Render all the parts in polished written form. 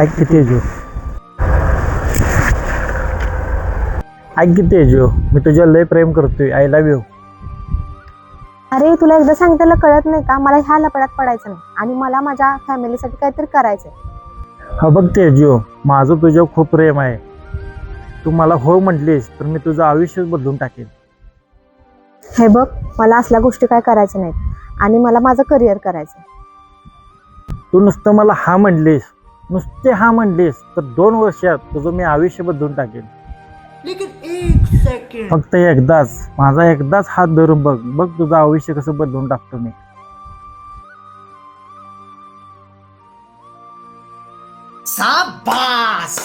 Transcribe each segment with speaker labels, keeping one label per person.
Speaker 1: ऐक की तेजू, ऐक की तेजू, मी तुझ्या लय प्रेम करतोय. I love you.
Speaker 2: अरे तुला एकदा सांगितलं कळत नाही का? मला ह्या लपड्यात पडायचं नाही आणि मला माझ्या फॅमिलीसाठी काहीतरी करायचंय.
Speaker 1: हा बघ तेजू, माझं तुझ्यावर खूप प्रेम आहे. तू मला हो म्हटलीस तर मी तुझं आयुष्यच बदलून टाकेन.
Speaker 2: हे बघ, मला असल्या गोष्टी काय करायच्या नाहीत आणि मला माझं करिअर करायचंय.
Speaker 1: तू नुसतं मला हा म्हणलीस, नुसते हा म्हणलीस तर 2 वर्षात तुझं मी आयुष्य बदलून टाकेन. फक्त एकदाच, माझा एकदाच हात धरून बघ, बघ तुझं आयुष्य कसं बदलून टाकतो मी.
Speaker 3: शाबाश.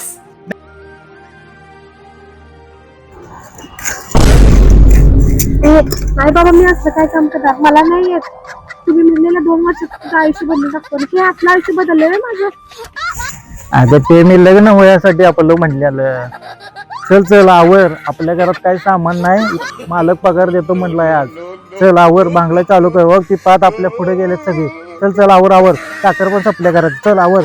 Speaker 2: नाही बाबा, मी असं काय काम करणार, मला नाही येत. तुम्ही म्हणलेलं 2 वर्षात तुझं आयुष्य बदलून टाकतो, हे आपलं आयुष्य बदललंय माझं.
Speaker 1: अगं ते मी लग्न होण्यासाठी आपलं म्हणलेलं. चल चल आवर, आपल्या घरात काही सामान नाही, मालक पगार देतो म्हटलाय आज. चल आवर, बांगला चालू कर. बघ ती पात आपल्या पुढे गेलेत सगळे. चल चल आवर आवर, साखर पण आपल्या घरात. चल आवर.